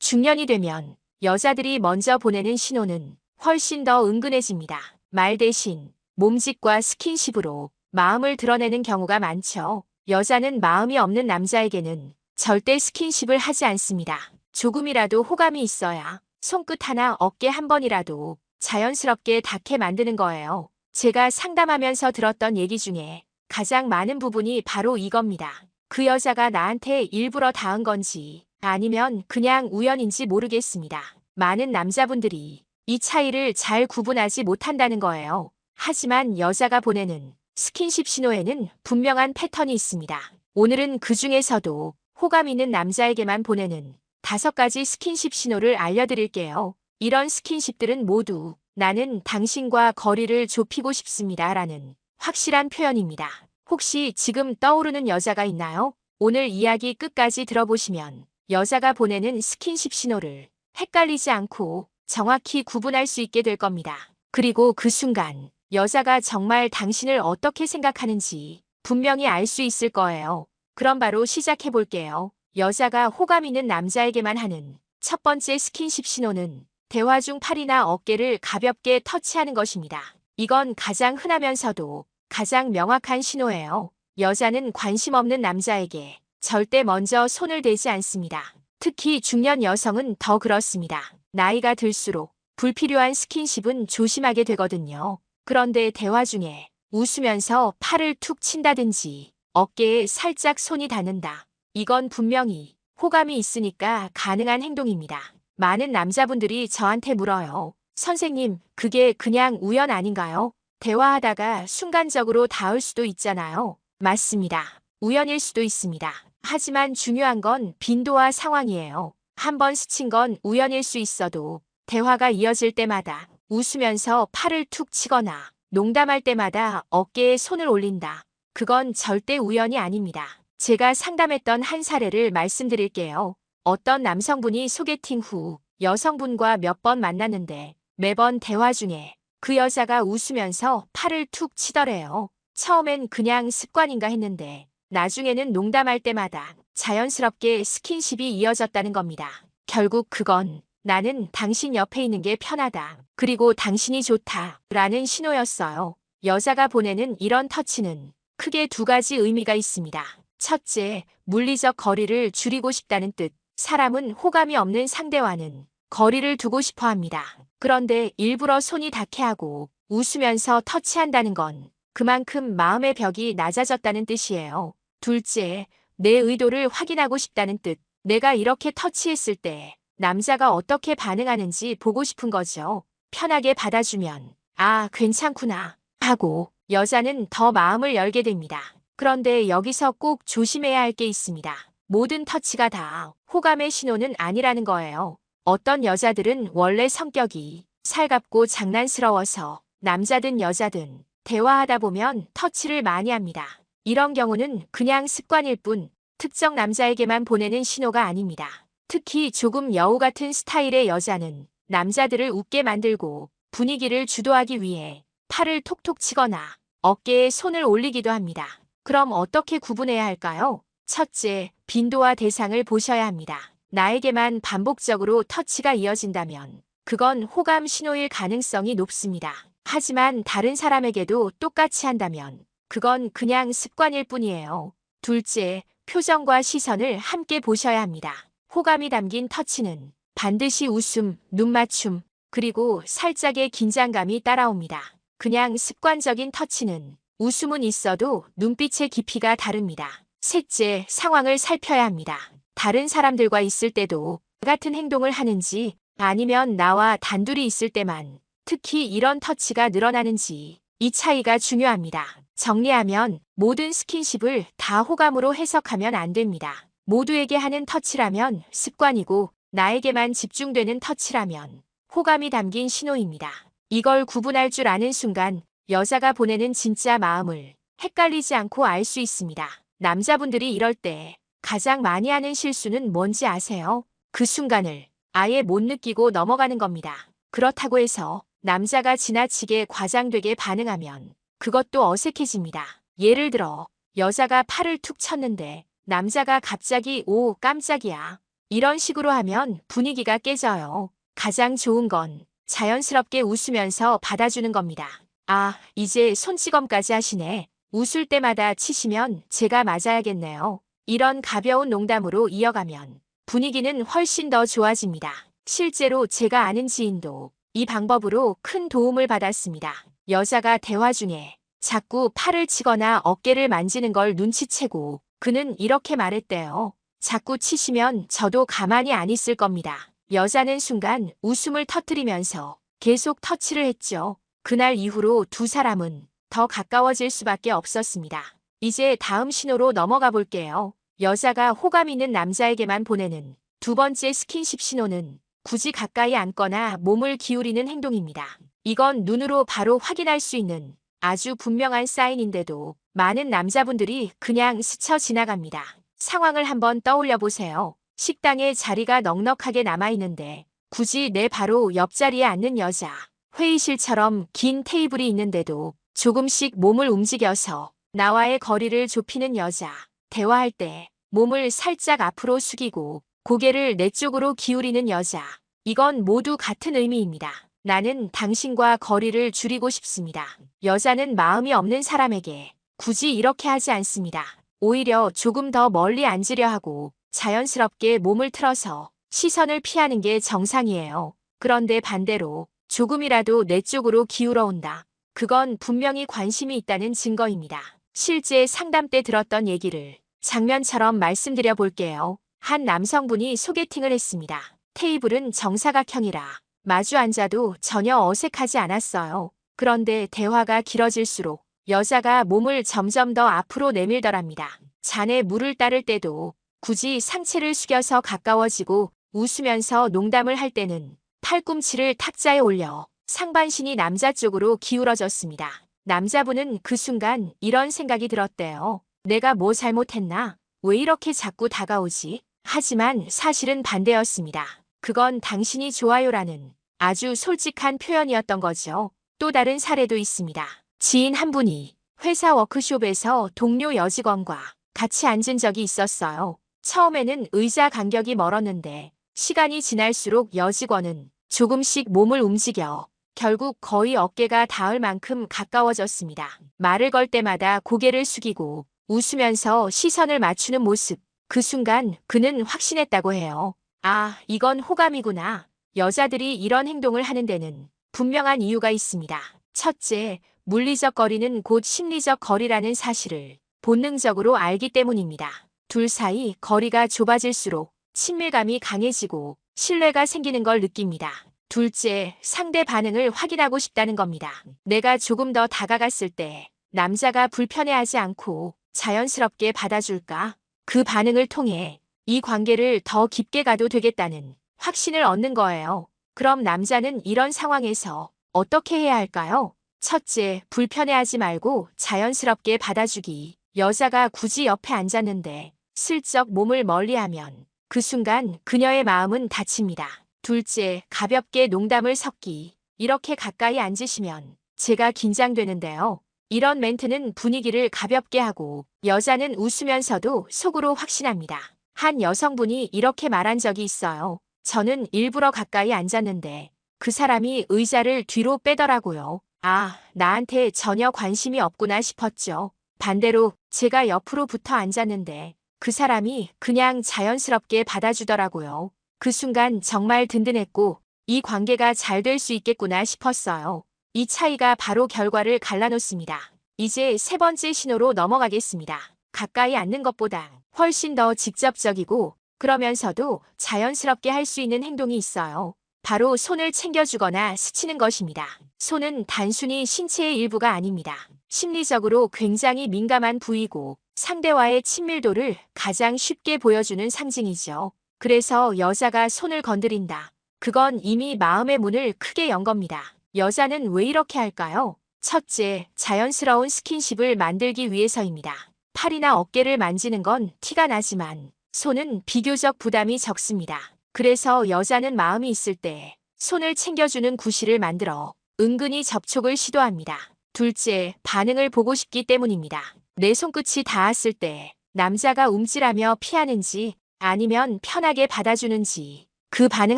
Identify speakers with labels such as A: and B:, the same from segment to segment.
A: 중년이 되면 여자들이 먼저 보내는 신호는 훨씬 더 은근해집니다. 말 대신 몸짓과 스킨십으로 마음을 드러내는 경우가 많죠. 여자는 마음이 없는 남자에게는 절대 스킨십을 하지 않습니다. 조금이라도 호감이 있어야 손끝 하나 어깨 한 번이라도 자연스럽게 닿게 만드는 거예요. 제가 상담하면서 들었던 얘기 중에 가장 많은 부분이 바로 이겁니다. 그 여자가 나한테 일부러 닿은 건지 아니면 그냥 우연인지 모르겠습니다. 많은 남자분들이 이 차이를 잘 구분하지 못한다는 거예요. 하지만 여자가 보내는 스킨십 신호에는 분명한 패턴이 있습니다. 오늘은 그 중에서도 호감 있는 남자에게만 보내는 5가지 스킨십 신호를 알려드릴게요. 이런 스킨십들은 모두 나는 당신과 거리를 좁히고 싶습니다 라는 확실한 표현입니다. 혹시 지금 떠오르는 여자가 있나요? 오늘 이야기 끝까지 들어보시면 여자가 보내는 스킨십 신호를 헷갈리지 않고 정확히 구분할 수 있게 될 겁니다. 그리고 그 순간 여자가 정말 당신을 어떻게 생각하는지 분명히 알 수 있을 거예요. 그럼 바로 시작해 볼게요. 여자가 호감 있는 남자에게만 하는 첫 번째 스킨십 신호는 대화 중 팔이나 어깨를 가볍게 터치하는 것입니다. 이건 가장 흔하면서도 가장 명확한 신호예요. 여자는 관심 없는 남자에게 절대 먼저 손을 대지 않습니다. 특히 중년 여성은 더 그렇습니다. 나이가 들수록 불필요한 스킨십은 조심하게 되거든요. 그런데 대화 중에 웃으면서 팔을 툭 친다든지 어깨에 살짝 손이 닿는다. 이건 분명히 호감이 있으니까 가능한 행동입니다. 많은 남자분들이 저한테 물어요. 선생님, 그게 그냥 우연 아닌가요? 대화하다가 순간적으로 닿을 수도 있잖아요. 맞습니다. 우연일 수도 있습니다. 하지만 중요한 건 빈도와 상황이에요. 한 번 스친 건 우연일 수 있어도 대화가 이어질 때마다 웃으면서 팔을 툭 치거나 농담할 때마다 어깨에 손을 올린다. 그건 절대 우연이 아닙니다. 제가 상담했던 한 사례를 말씀드릴게요. 어떤 남성분이 소개팅 후 여성분과 몇 번 만났는데 매번 대화 중에 그 여자가 웃으면서 팔을 툭 치더래요. 처음엔 그냥 습관인가 했는데 나중에는 농담할 때마다 자연스럽게 스킨십이 이어졌다는 겁니다. 결국 그건 나는 당신 옆에 있는 게 편하다. 그리고 당신이 좋다. 라는 신호였어요. 여자가 보내는 이런 터치는 크게 2가지 의미가 있습니다. 첫째, 물리적 거리를 줄이고 싶다는 뜻. 사람은 호감이 없는 상대와는 거리를 두고 싶어 합니다. 그런데 일부러 손이 닿게 하고 웃으면서 터치한다는 건 그만큼 마음의 벽이 낮아졌다는 뜻이에요. 둘째, 내 의도를 확인하고 싶다는 뜻. 내가 이렇게 터치했을 때 남자가 어떻게 반응하는지 보고 싶은 거죠. 편하게 받아주면 아, 괜찮구나 하고 여자는 더 마음을 열게 됩니다. 그런데 여기서 꼭 조심해야 할 게 있습니다. 모든 터치가 다 호감의 신호는 아니라는 거예요. 어떤 여자들은 원래 성격이 살갑고 장난스러워서 남자든 여자든 대화하다 보면 터치를 많이 합니다. 이런 경우는 그냥 습관일 뿐 특정 남자에게만 보내는 신호가 아닙니다. 특히 조금 여우 같은 스타일의 여자는 남자들을 웃게 만들고 분위기를 주도하기 위해 팔을 톡톡 치거나 어깨에 손을 올리기도 합니다. 그럼 어떻게 구분해야 할까요? 첫째, 빈도와 대상을 보셔야 합니다. 나에게만 반복적으로 터치가 이어진다면 그건 호감 신호일 가능성이 높습니다. 하지만 다른 사람에게도 똑같이 한다면 그건 그냥 습관일 뿐이에요. 둘째, 표정과 시선을 함께 보셔야 합니다. 호감이 담긴 터치는 반드시 웃음, 눈맞춤, 그리고 살짝의 긴장감이 따라옵니다. 그냥 습관적인 터치는 웃음은 있어도 눈빛의 깊이가 다릅니다. 셋째, 상황을 살펴야 합니다. 다른 사람들과 있을 때도 같은 행동을 하는지 아니면 나와 단둘이 있을 때만 특히 이런 터치가 늘어나는지 이 차이가 중요합니다. 정리하면 모든 스킨십을 다 호감으로 해석하면 안 됩니다. 모두에게 하는 터치라면 습관이고 나에게만 집중되는 터치라면 호감이 담긴 신호입니다. 이걸 구분할 줄 아는 순간 여자가 보내는 진짜 마음을 헷갈리지 않고 알 수 있습니다. 남자분들이 이럴 때 가장 많이 하는 실수는 뭔지 아세요? 그 순간을 아예 못 느끼고 넘어가는 겁니다. 그렇다고 해서 남자가 지나치게 과장되게 반응하면 그것도 어색해집니다. 예를 들어 여자가 팔을 툭 쳤는데 남자가 갑자기 오 깜짝이야 이런 식으로 하면 분위기가 깨져요. 가장 좋은 건 자연스럽게 웃으면서 받아주는 겁니다. 아, 이제 손찌검까지 하시네. 웃을 때마다 치시면 제가 맞아야겠네요. 이런 가벼운 농담으로 이어가면 분위기는 훨씬 더 좋아집니다. 실제로 제가 아는 지인도 이 방법으로 큰 도움을 받았습니다. 여자가 대화 중에 자꾸 팔을 치거나 어깨를 만지는 걸 눈치채고 그는 이렇게 말했대요. 자꾸 치시면 저도 가만히 안 있을 겁니다. 여자는 순간 웃음을 터뜨리면서 계속 터치를 했죠. 그날 이후로 두 사람은 더 가까워질 수밖에 없었습니다. 이제 다음 신호로 넘어가 볼게요. 여자가 호감 있는 남자에게만 보내는 두 번째 스킨십 신호는 굳이 가까이 앉거나 몸을 기울이는 행동입니다. 이건 눈으로 바로 확인할 수 있는 아주 분명한 사인인데도 많은 남자분들이 그냥 스쳐 지나갑니다. 상황을 한번 떠올려 보세요. 식당에 자리가 넉넉하게 남아있는데 굳이 내 바로 옆자리에 앉는 여자. 회의실처럼 긴 테이블이 있는데도 조금씩 몸을 움직여서 나와의 거리를 좁히는 여자. 대화할 때 몸을 살짝 앞으로 숙이고 고개를 내 쪽으로 기울이는 여자. 이건 모두 같은 의미입니다. 나는 당신과 거리를 줄이고 싶습니다. 여자는 마음이 없는 사람에게 굳이 이렇게 하지 않습니다. 오히려 조금 더 멀리 앉으려 하고 자연스럽게 몸을 틀어서 시선을 피하는 게 정상이에요. 그런데 반대로 조금이라도 내 쪽으로 기울어 온다. 그건 분명히 관심이 있다는 증거입니다. 실제 상담 때 들었던 얘기를 장면처럼 말씀드려 볼게요. 한 남성분이 소개팅을 했습니다. 테이블은 정사각형이라 마주 앉아도 전혀 어색하지 않았어요. 그런데 대화가 길어질수록 여자가 몸을 점점 더 앞으로 내밀더랍니다. 잔에 물을 따를 때도 굳이 상체를 숙여서 가까워지고 웃으면서 농담을 할 때는 팔꿈치를 탁자에 올려 상반신이 남자 쪽으로 기울어졌습니다. 남자분은 그 순간 이런 생각이 들었대요. 내가 뭐 잘못했나? 왜 이렇게 자꾸 다가오지? 하지만 사실은 반대였습니다. 그건 당신이 좋아요라는 아주 솔직한 표현이었던 거죠. 또 다른 사례도 있습니다. 지인 한 분이 회사 워크숍에서 동료 여직원과 같이 앉은 적이 있었어요. 처음에는 의자 간격이 멀었는데 시간이 지날수록 여직원은 조금씩 몸을 움직여 결국 거의 어깨가 닿을 만큼 가까워졌습니다. 말을 걸 때마다 고개를 숙이고 웃으면서 시선을 맞추는 모습. 그 순간 그는 확신했다고 해요. 아, 이건 호감이구나. 여자들이 이런 행동을 하는 데는 분명한 이유가 있습니다. 첫째, 물리적 거리는 곧 심리적 거리라는 사실을 본능적으로 알기 때문입니다. 둘 사이 거리가 좁아질수록 친밀감이 강해지고 신뢰가 생기는 걸 느낍니다. 둘째, 상대 반응을 확인하고 싶다는 겁니다. 내가 조금 더 다가갔을 때 남자가 불편해하지 않고 자연스럽게 받아줄까? 그 반응을 통해 이 관계를 더 깊게 가도 되겠다는 확신을 얻는 거예요. 그럼 남자는 이런 상황에서 어떻게 해야 할까요? 첫째, 불편해하지 말고 자연스럽게 받아주기. 여자가 굳이 옆에 앉았는데 슬쩍 몸을 멀리하면 그 순간 그녀의 마음은 다칩니다. 둘째, 가볍게 농담을 섞기. 이렇게 가까이 앉으시면 제가 긴장되는데요. 이런 멘트는 분위기를 가볍게 하고 여자는 웃으면서도 속으로 확신합니다. 한 여성분이 이렇게 말한 적이 있어요. 저는 일부러 가까이 앉았는데 그 사람이 의자를 뒤로 빼더라고요. 아, 나한테 전혀 관심이 없구나 싶었죠. 반대로 제가 옆으로 붙어 앉았는데 그 사람이 그냥 자연스럽게 받아주더라고요. 그 순간 정말 든든했고 이 관계가 잘 될 수 있겠구나 싶었어요. 이 차이가 바로 결과를 갈라놓습니다. 이제 세 번째 신호로 넘어가겠습니다. 가까이 앉는 것보다 훨씬 더 직접적이고 그러면서도 자연스럽게 할 수 있는 행동이 있어요. 바로 손을 챙겨주거나 스치는 것입니다. 손은 단순히 신체의 일부가 아닙니다. 심리적으로 굉장히 민감한 부위고 상대와의 친밀도를 가장 쉽게 보여주는 상징이죠. 그래서 여자가 손을 건드린다. 그건 이미 마음의 문을 크게 연 겁니다. 여자는 왜 이렇게 할까요? 첫째, 자연스러운 스킨십을 만들기 위해서입니다. 팔이나 어깨를 만지는 건 티가 나지만 손은 비교적 부담이 적습니다. 그래서 여자는 마음이 있을 때 손을 챙겨주는 구실을 만들어 은근히 접촉을 시도합니다. 둘째, 반응을 보고 싶기 때문입니다. 내 손끝이 닿았을 때 남자가 움찔하며 피하는지 아니면 편하게 받아주는지 그 반응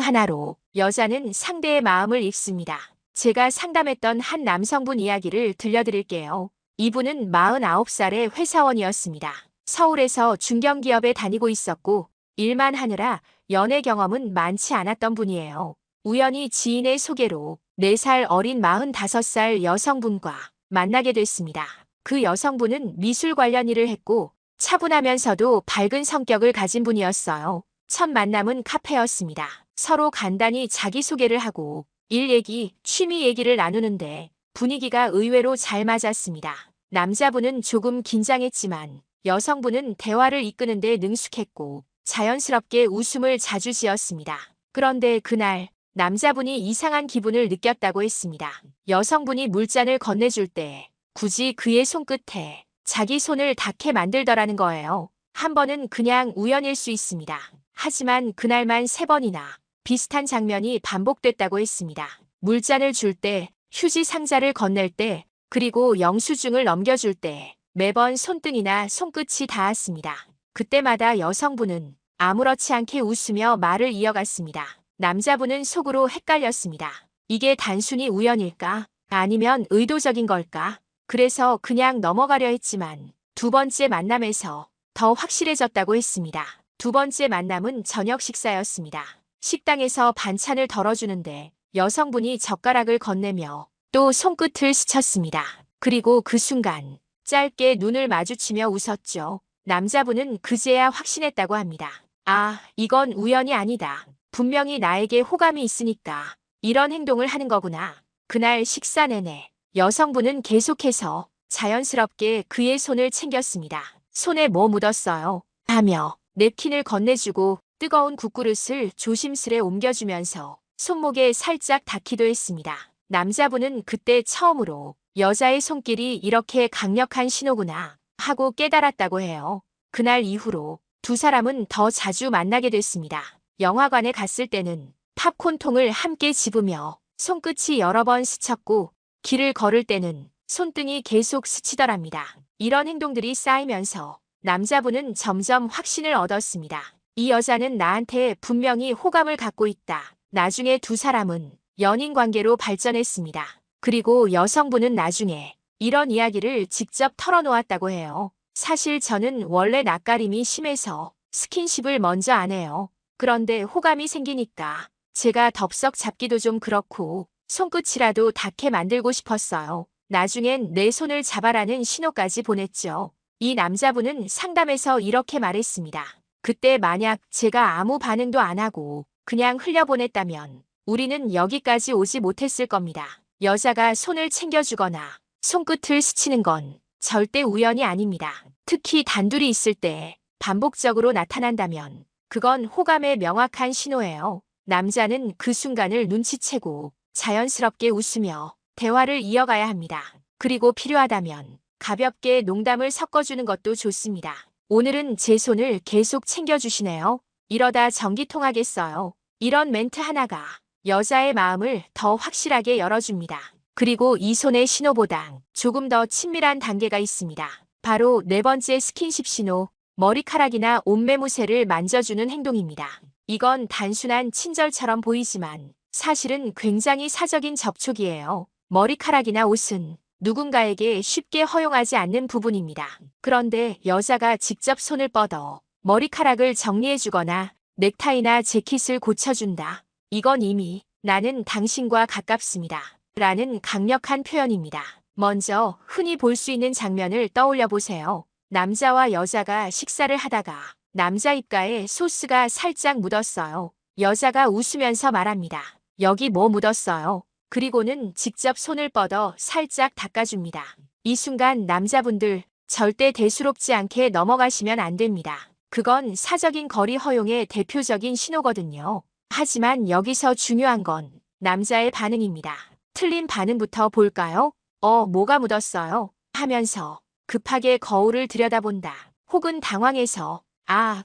A: 하나로 여자는 상대의 마음을 읽습니다. 제가 상담했던 한 남성분 이야기를 들려드릴게요. 이분은 49살의 회사원이었습니다. 서울에서 중견기업에 다니고 있었고 일만 하느라 연애 경험은 많지 않았던 분이에요. 우연히 지인의 소개로 4살 어린 45살 여성분과 만나게 됐습니다. 그 여성분은 미술 관련 일을 했고 차분하면서도 밝은 성격을 가진 분이었어요. 첫 만남은 카페였습니다. 서로 간단히 자기소개를 하고 일 얘기, 취미 얘기를 나누는데 분위기가 의외로 잘 맞았습니다. 남자분은 조금 긴장했지만 여성분은 대화를 이끄는데 능숙했고 자연스럽게 웃음을 자주 지었습니다. 그런데 그날 남자분이 이상한 기분을 느꼈다고 했습니다. 여성분이 물잔을 건네줄 때 굳이 그의 손끝에 자기 손을 닿게 만들더라는 거예요. 한 번은 그냥 우연일 수 있습니다. 하지만 그날만 3번이나 비슷한 장면이 반복됐다고 했습니다. 물잔을 줄 때, 휴지 상자를 건넬 때, 그리고 영수증을 넘겨줄 때 매번 손등이나 손끝이 닿았습니다. 그때마다 여성분은 아무렇지 않게 웃으며 말을 이어갔습니다. 남자분은 속으로 헷갈렸습니다. 이게 단순히 우연일까? 아니면 의도적인 걸까? 그래서 그냥 넘어가려 했지만 2번째 만남에서 더 확실해졌다고 했습니다. 2번째 만남은 저녁 식사였습니다. 식당에서 반찬을 덜어주는데 여성분이 젓가락을 건네며 또 손끝을 스쳤습니다. 그리고 그 순간 짧게 눈을 마주치며 웃었죠. 남자분은 그제야 확신했다고 합니다. 아, 이건 우연이 아니다. 분명히 나에게 호감이 있으니까 이런 행동을 하는 거구나. 그날 식사 내내 여성분은 계속해서 자연스럽게 그의 손을 챙겼습니다. 손에 뭐 묻었어요? 하며 냅킨을 건네주고 뜨거운 국그릇을 조심스레 옮겨주면서 손목에 살짝 닿기도 했습니다. 남자분은 그때 처음으로 여자의 손길이 이렇게 강력한 신호구나 하고 깨달았다고 해요. 그날 이후로 2사람은 더 자주 만나게 됐습니다. 영화관에 갔을 때는 팝콘통을 함께 집으며 손끝이 여러 번 스쳤고 길을 걸을 때는 손등이 계속 스치더랍니다. 이런 행동들이 쌓이면서 남자분은 점점 확신을 얻었습니다. 이 여자는 나한테 분명히 호감을 갖고 있다. 나중에 2사람은 연인 관계로 발전했습니다. 그리고 여성분은 나중에 이런 이야기를 직접 털어놓았다고 해요. 사실 저는 원래 낯가림이 심해서 스킨십을 먼저 안 해요. 그런데 호감이 생기니까 제가 덥석 잡기도 좀 그렇고 손끝이라도 닿게 만들고 싶었어요. 나중엔 내 손을 잡아라는 신호까지 보냈죠. 이 남자분은 상담에서 이렇게 말했습니다. 그때 만약 제가 아무 반응도 안 하고 그냥 흘려보냈다면 우리는 여기까지 오지 못했을 겁니다. 여자가 손을 챙겨주거나 손끝을 스치는 건 절대 우연이 아닙니다. 특히 단둘이 있을 때 반복적으로 나타난다면 그건 호감의 명확한 신호예요. 남자는 그 순간을 눈치채고 자연스럽게 웃으며 대화를 이어가야 합니다. 그리고 필요하다면 가볍게 농담을 섞어주는 것도 좋습니다. 오늘은 제 손을 계속 챙겨주시네요. 이러다 전기 통하겠어요. 이런 멘트 하나가 여자의 마음을 더 확실하게 열어줍니다. 그리고 이 손의 신호보다 조금 더 친밀한 단계가 있습니다. 바로 4번째 스킨십 신호, 머리카락이나 옷매무새를 만져주는 행동입니다. 이건 단순한 친절처럼 보이지만 사실은 굉장히 사적인 접촉이에요. 머리카락이나 옷은 누군가에게 쉽게 허용하지 않는 부분입니다. 그런데 여자가 직접 손을 뻗어 머리카락을 정리해주거나 넥타이나 재킷을 고쳐준다. 이건 이미 나는 당신과 가깝습니다. 라는 강력한 표현입니다. 먼저 흔히 볼 수 있는 장면을 떠올려 보세요. 남자와 여자가 식사를 하다가 남자 입가에 소스가 살짝 묻었어요. 여자가 웃으면서 말합니다. 여기 뭐 묻었어요? 그리고는 직접 손을 뻗어 살짝 닦아줍니다. 이 순간 남자분들 절대 대수롭지 않게 넘어가시면 안 됩니다. 그건 사적인 거리 허용의 대표적인 신호거든요. 하지만 여기서 중요한 건 남자의 반응입니다. 틀린 반응부터 볼까요? 뭐가 묻었어요? 하면서 급하게 거울을 들여다본다. 혹은 당황해서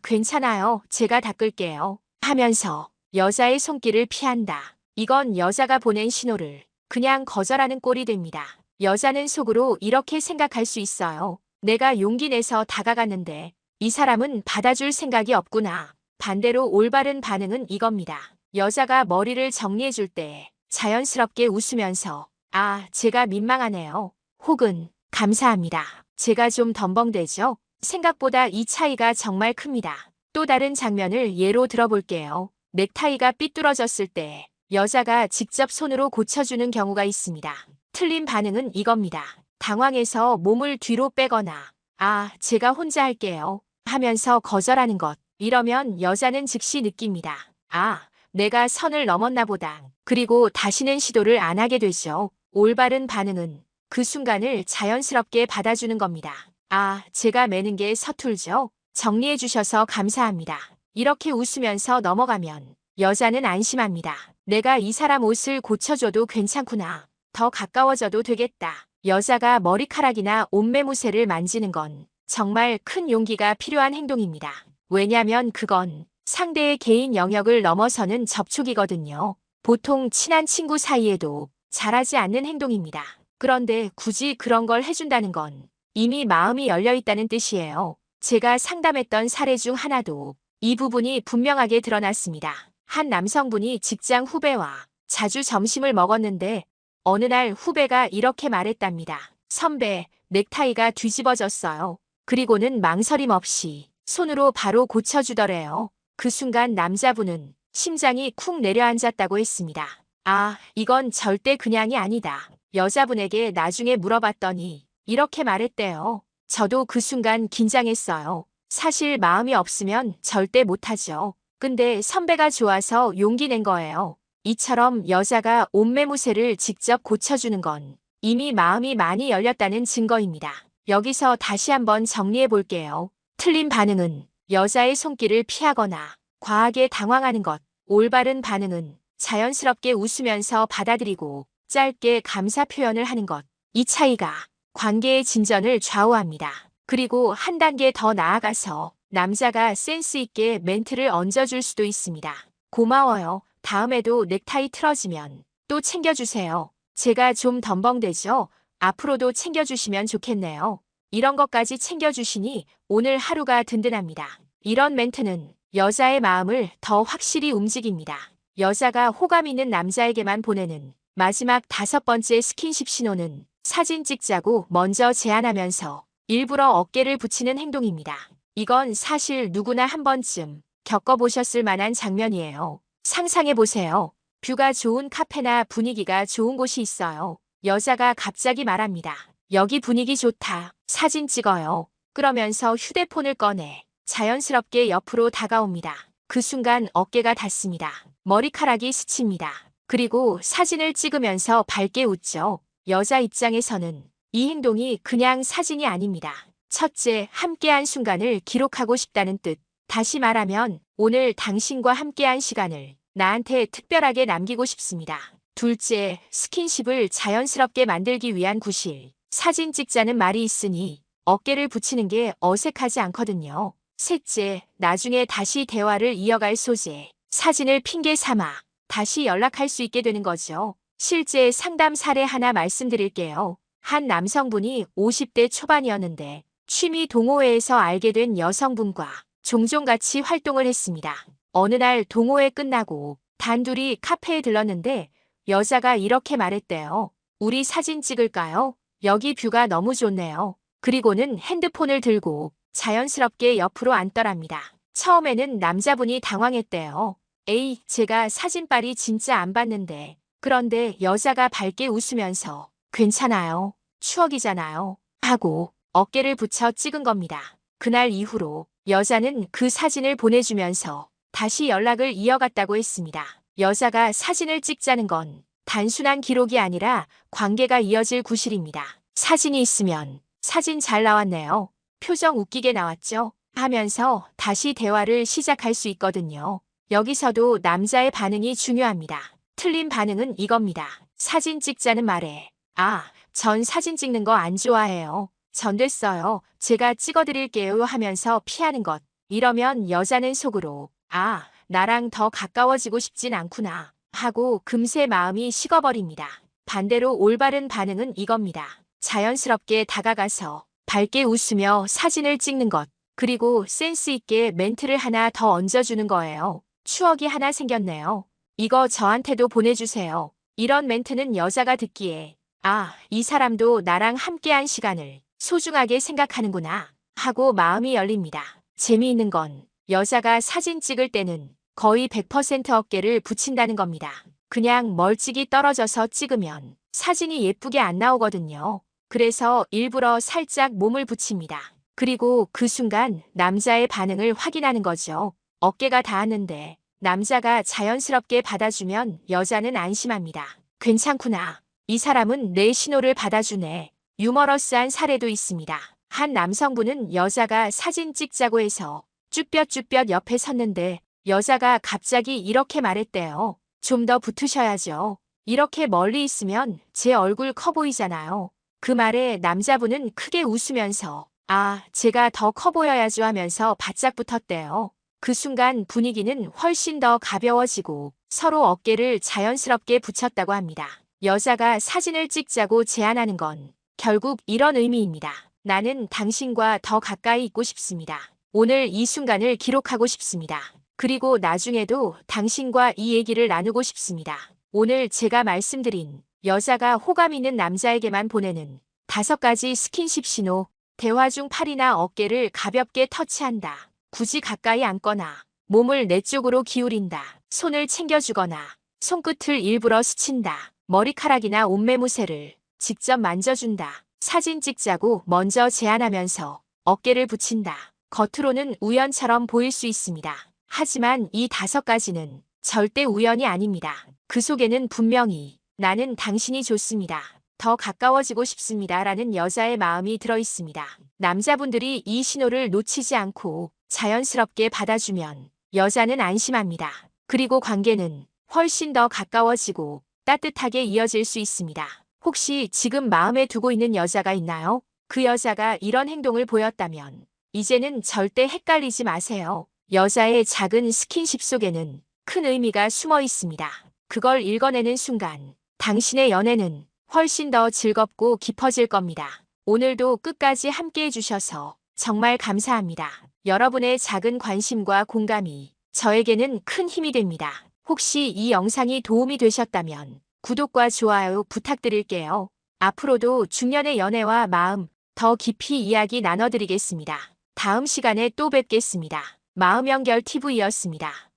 A: 괜찮아요. 제가 닦을게요. 하면서 여자의 손길을 피한다. 이건 여자가 보낸 신호를 그냥 거절하는 꼴이 됩니다. 여자는 속으로 이렇게 생각할 수 있어요. 내가 용기 내서 다가갔는데 이 사람은 받아줄 생각이 없구나. 반대로 올바른 반응은 이겁니다. 여자가 머리를 정리해줄 때 자연스럽게 웃으면서 아, 제가 민망하네요. 혹은 감사합니다. 제가 좀 덤벙대죠? 생각보다 이 차이가 정말 큽니다. 또 다른 장면을 예로 들어볼게요. 넥타이가 삐뚤어졌을 때 여자가 직접 손으로 고쳐주는 경우가 있습니다. 틀린 반응은 이겁니다. 당황해서 몸을 뒤로 빼거나 아, 제가 혼자 할게요 하면서 거절하는 것. 이러면 여자는 즉시 느낍니다. 아, 내가 선을 넘었나 보다. 그리고 다시는 시도를 안 하게 되죠. 올바른 반응은 그 순간을 자연스럽게 받아주는 겁니다. 아, 제가 매는 게 서툴죠? 정리해 주셔서 감사합니다. 이렇게 웃으면서 넘어가면 여자는 안심합니다. 내가 이 사람 옷을 고쳐줘도 괜찮구나. 더 가까워져도 되겠다. 여자가 머리카락이나 옷매무새를 만지는 건 정말 큰 용기가 필요한 행동입니다. 왜냐면 그건 상대의 개인 영역을 넘어서는 접촉이거든요. 보통 친한 친구 사이에도 잘하지 않는 행동입니다. 그런데 굳이 그런 걸 해준다는 건 이미 마음이 열려 있다는 뜻이에요. 제가 상담했던 사례 중 하나도 이 부분이 분명하게 드러났습니다. 한 남성분이 직장 후배와 자주 점심을 먹었는데 어느 날 후배가 이렇게 말했답니다. 선배, 넥타이가 뒤집어졌어요. 그리고는 망설임 없이 손으로 바로 고쳐주더래요. 그 순간 남자분은 심장이 쿵 내려앉았다고 했습니다. 아, 이건 절대 그냥이 아니다. 여자분에게 나중에 물어봤더니 이렇게 말했대요. 저도 그 순간 긴장했어요. 사실 마음이 없으면 절대 못하죠. 근데 선배가 좋아서 용기 낸 거예요. 이처럼 여자가 옷매무새를 직접 고쳐주는 건 이미 마음이 많이 열렸다는 증거입니다. 여기서 다시 한번 정리해 볼게요. 틀린 반응은 여자의 손길을 피하거나 과하게 당황하는 것. 올바른 반응은 자연스럽게 웃으면서 받아들이고 짧게 감사 표현을 하는 것. 이 차이가 관계의 진전을 좌우합니다. 그리고 한 단계 더 나아가서 남자가 센스 있게 멘트를 얹어줄 수도 있습니다. 고마워요. 다음에도 넥타이 틀어지면 또 챙겨주세요. 제가 좀 덤벙대죠? 앞으로도 챙겨주시면 좋겠네요. 이런 것까지 챙겨주시니 오늘 하루가 든든합니다. 이런 멘트는 여자의 마음을 더 확실히 움직입니다. 여자가 호감 있는 남자에게만 보내는 마지막 5번째 스킨십 신호는 사진 찍자고 먼저 제안하면서 일부러 어깨를 붙이는 행동입니다. 이건 사실 누구나 한 번쯤 겪어보셨을 만한 장면이에요. 상상해보세요. 뷰가 좋은 카페나 분위기가 좋은 곳이 있어요. 여자가 갑자기 말합니다. 여기 분위기 좋다. 사진 찍어요. 그러면서 휴대폰을 꺼내 자연스럽게 옆으로 다가옵니다. 그 순간 어깨가 닿습니다. 머리카락이 스칩니다. 그리고 사진을 찍으면서 밝게 웃죠. 여자 입장에서는 이 행동이 그냥 사진이 아닙니다. 첫째, 함께한 순간을 기록하고 싶다는 뜻. 다시 말하면 오늘 당신과 함께한 시간을 나한테 특별하게 남기고 싶습니다. 둘째, 스킨십을 자연스럽게 만들기 위한 구실. 사진 찍자는 말이 있으니 어깨를 붙이는 게 어색하지 않거든요. 셋째, 나중에 다시 대화를 이어갈 소재. 사진을 핑계 삼아 다시 연락할 수 있게 되는 거죠. 실제 상담 사례 하나 말씀드릴게요. 한 남성분이 50대 초반이었는데 취미 동호회에서 알게 된 여성분과 종종 같이 활동을 했습니다. 어느 날 동호회 끝나고 단둘이 카페에 들렀는데 여자가 이렇게 말했대요. 우리 사진 찍을까요? 여기 뷰가 너무 좋네요. 그리고는 핸드폰을 들고 자연스럽게 옆으로 앉더랍니다. 처음에는 남자분이 당황했대요. 에이, 제가 사진빨이 진짜 안 봤는데. 그런데 여자가 밝게 웃으면서 괜찮아요. 추억이잖아요. 하고 어깨를 붙여 찍은 겁니다. 그날 이후로 여자는 그 사진을 보내주면서 다시 연락을 이어갔다고 했습니다. 여자가 사진을 찍자는 건 단순한 기록이 아니라 관계가 이어질 구실입니다. 사진이 있으면 사진 잘 나왔네요. 표정 웃기게 나왔죠? 하면서 다시 대화를 시작할 수 있거든요. 여기서도 남자의 반응이 중요합니다. 틀린 반응은 이겁니다. 사진 찍자는 말에 아, 전 사진 찍는 거 안 좋아해요. 전 됐어요. 제가 찍어드릴게요 하면서 피하는 것. 이러면 여자는 속으로 아, 나랑 더 가까워지고 싶진 않구나 하고 금세 마음이 식어버립니다. 반대로 올바른 반응은 이겁니다. 자연스럽게 다가가서 밝게 웃으며 사진을 찍는 것. 그리고 센스 있게 멘트를 하나 더 얹어주는 거예요. 추억이 하나 생겼네요. 이거 저한테도 보내주세요. 이런 멘트는 여자가 듣기에 아, 이 사람도 나랑 함께한 시간을 소중하게 생각하는구나 하고 마음이 열립니다. 재미있는 건 여자가 사진 찍을 때는 거의 100% 어깨를 붙인다는 겁니다. 그냥 멀찍이 떨어져서 찍으면 사진이 예쁘게 안 나오거든요. 그래서 일부러 살짝 몸을 붙입니다. 그리고 그 순간 남자의 반응을 확인하는 거죠. 어깨가 닿았는데 남자가 자연스럽게 받아주면 여자는 안심합니다. 괜찮구나. 이 사람은 내 신호를 받아주네. 유머러스한 사례도 있습니다. 한 남성분은 여자가 사진 찍자고 해서 쭈뼛쭈뼛 옆에 섰는데 여자가 갑자기 이렇게 말했대요. 좀 더 붙으셔야죠. 이렇게 멀리 있으면 제 얼굴 커 보이잖아요. 그 말에 남자분은 크게 웃으면서 아, 제가 더 커 보여야죠 하면서 바짝 붙었대요. 그 순간 분위기는 훨씬 더 가벼워지고 서로 어깨를 자연스럽게 붙였다고 합니다. 여자가 사진을 찍자고 제안하는 건 결국 이런 의미입니다. 나는 당신과 더 가까이 있고 싶습니다. 오늘 이 순간을 기록하고 싶습니다. 그리고 나중에도 당신과 이 얘기를 나누고 싶습니다. 오늘 제가 말씀드린 여자가 호감 있는 남자에게만 보내는 5가지 스킨십 신호. 대화 중 팔이나 어깨를 가볍게 터치한다. 굳이 가까이 앉거나 몸을 내 쪽으로 기울인다. 손을 챙겨주거나 손끝을 일부러 스친다. 머리카락이나 옷매무새를 직접 만져준다. 사진 찍자고 먼저 제안하면서 어깨를 붙인다. 겉으로는 우연처럼 보일 수 있습니다. 하지만 이 5가지는 절대 우연이 아닙니다. 그 속에는 분명히 나는 당신이 좋습니다. 더 가까워지고 싶습니다. 라는 여자의 마음이 들어 있습니다. 남자분들이 이 신호를 놓치지 않고 자연스럽게 받아주면 여자는 안심합니다. 그리고 관계는 훨씬 더 가까워지고 따뜻하게 이어질 수 있습니다. 혹시 지금 마음에 두고 있는 여자가 있나요? 그 여자가 이런 행동을 보였다면 이제는 절대 헷갈리지 마세요. 여자의 작은 스킨십 속에는 큰 의미가 숨어 있습니다. 그걸 읽어내는 순간 당신의 연애는 훨씬 더 즐겁고 깊어질 겁니다. 오늘도 끝까지 함께 해주셔서 정말 감사합니다. 여러분의 작은 관심과 공감이 저에게는 큰 힘이 됩니다. 혹시 이 영상이 도움이 되셨다면 구독과 좋아요 부탁드릴게요. 앞으로도 중년의 연애와 마음 더 깊이 이야기 나눠드리겠습니다. 다음 시간에 또 뵙겠습니다. 마음연결TV였습니다.